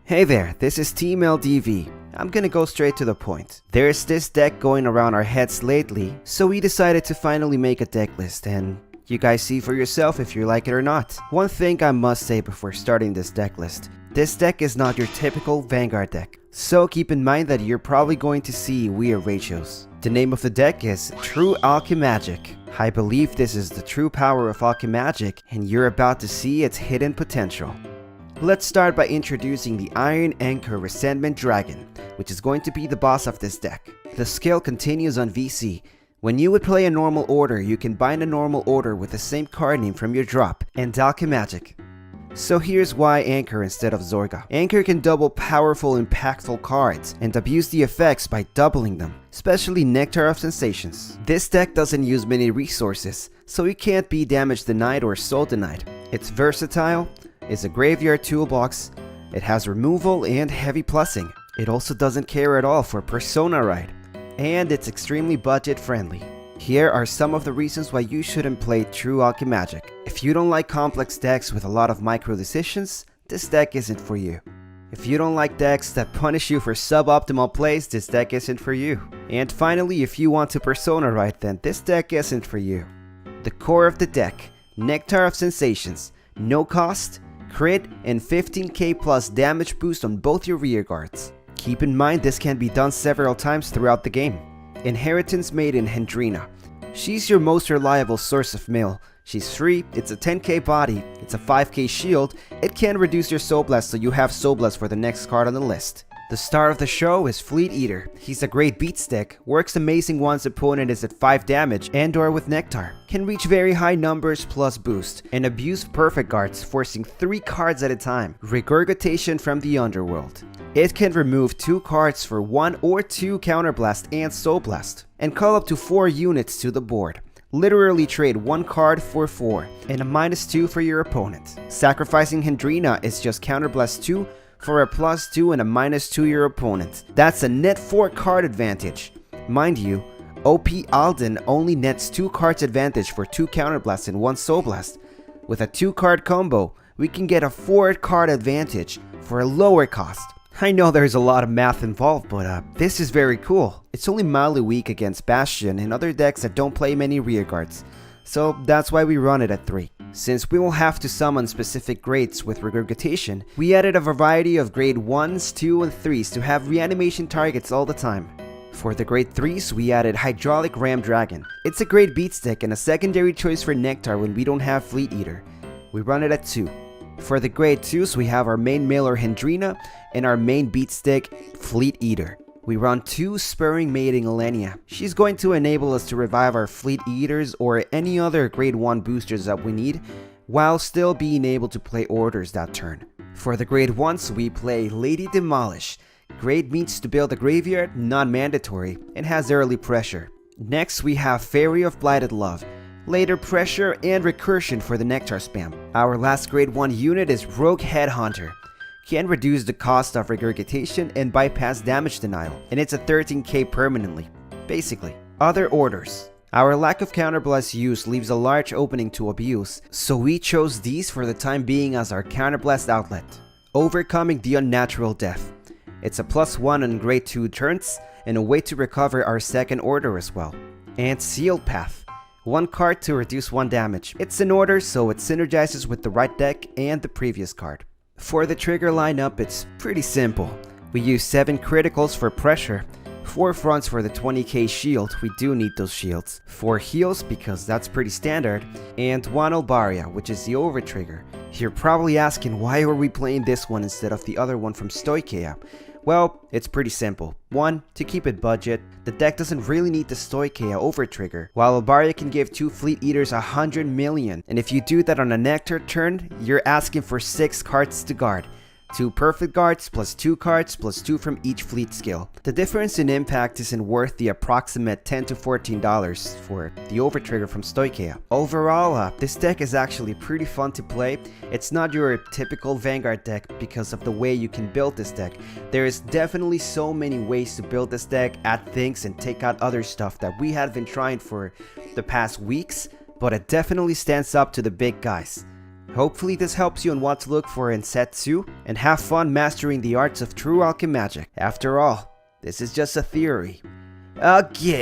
Hey there, this is Team LDV. I'm gonna go straight to the point. There's this deck going around our heads lately, so we decided to finally make a deck list, and you guys see for yourself if you like it or not. One thing I must say before starting this deck list: this deck is not your typical Vanguard deck, so keep in mind that you're probably going to see weird ratios. The name of the deck is True Alchemagic. I believe this is the true power of Alchemagic, and you're about to see its hidden potential. Let's start by introducing the Iron Anchor Resentment Dragon, which is going to be the boss of this deck. The skill continues on VC. When you would play a normal order, you can bind a normal order with the same card name from your drop, and Alchemagic. So here's why Anchor instead of Zorga. Anchor can double powerful, impactful cards, and abuse the effects by doubling them, especially Nectar of Sensations. This deck doesn't use many resources, so it can't be damage denied or soul denied. It's versatile, it's a graveyard toolbox, it has removal and heavy plussing. It also doesn't care at all for Persona Ride, and it's extremely budget friendly. Here are some of the reasons why you shouldn't play True Alchemagic. If you don't like complex decks with a lot of micro decisions, this deck isn't for you. If you don't like decks that punish you for suboptimal plays, this deck isn't for you. And finally, if you want to Persona Ride, then this deck isn't for you. The core of the deck: Nectar of Sensations, no cost, crit, and 15k plus damage boost on both your rear guards. Keep in mind this can be done several times throughout the game. Inheritance Maiden Hendrina. She's your most reliable source of mill. She's free, it's a 10k body, it's a 5k shield, it can reduce your Soul Blast so you have Soul Blast for the next card on the list. The star of the show is Fleet Eater. He's a great beat stick, works amazing once opponent is at 5 damage and or with Nectar. Can reach very high numbers plus boost, and abuse perfect guards, forcing 3 cards at a time. Regurgitation from the underworld. It can remove 2 cards for 1 or 2 Counterblast and Soul Blast, and call up to 4 units to the board. Literally trade 1 card for 4, and a -2 for your opponent. Sacrificing Hendrina is just Counterblast 2 for a +2 and a -2 your opponent. That's a net 4 card advantage. Mind you, OP Alden only nets 2 cards advantage for 2 Counterblasts and 1 Soul Blast. With a 2 card combo, we can get a 4 card advantage for a lower cost. I know there's a lot of math involved, but this is very cool. It's only mildly weak against Bastion and other decks that don't play many rear guards, so that's why we run it at 3. Since we will have to summon specific grades with Regurgitation, we added a variety of grade 1s, 2, and 3s to have reanimation targets all the time. For the grade 3s, we added Hydrolic Ram Dragon. It's a great beat stick and a secondary choice for Nectar when we don't have Fleet Eater. We run it at 2. For the grade 2s, we have our main mailer Hendrina and our main beat stick Fleet Eater. We run 2 Spurring maiden Ellenia. She's going to enable us to revive our Fleet Eaters or any other grade 1 boosters that we need, while still being able to play orders that turn. For the grade 1s, we play Lady Demolish. Grade means to build a graveyard, non-mandatory, and has early pressure. Next, we have Fairy of Blighted Love. Later pressure and recursion for the Nectar spam. Our last grade 1 unit is Rogue Headhunter. Can reduce the cost of Regurgitation and bypass damage denial, and it's a 13k permanently, basically. Other orders. Our lack of Counterblast use leaves a large opening to abuse, so we chose these for the time being as our Counterblast outlet. Overcoming the Unnatural Death. It's a +1 on grade 2 turns, and a way to recover our second order as well. And Sealed Path. 1 card to reduce 1 damage. It's an order, so it synergizes with the right deck and the previous card. For the trigger lineup, it's pretty simple. We use 7 criticals for pressure, 4 fronts for the 20k shield, we do need those shields, 4 heals because that's pretty standard, and 1 Olbaria, which is the overtrigger. You're probably asking, why are we playing this one instead of the other one from Stoicheia? Well, it's pretty simple. 1, to keep it budget, the deck doesn't really need the Stoicheia overtrigger, while Olbaria can give 2 Fleet Eaters 100 million, and if you do that on a Nectar turn, you're asking for 6 cards to guard. 2 perfect guards plus 2 cards plus 2 from each fleet skill. The difference in impact isn't worth the approximate $10 to $14 for the overtrigger from Stoicheia. Overall, this deck is actually pretty fun to play. It's not your typical Vanguard deck because of the way you can build this deck. There is definitely so many ways to build this deck, add things, and take out other stuff that we have been trying for the past weeks, but it definitely stands up to the big guys. Hopefully this helps you on what to look for in set 2, and have fun mastering the arts of true alchemagic. After all, this is just a theory. Okay.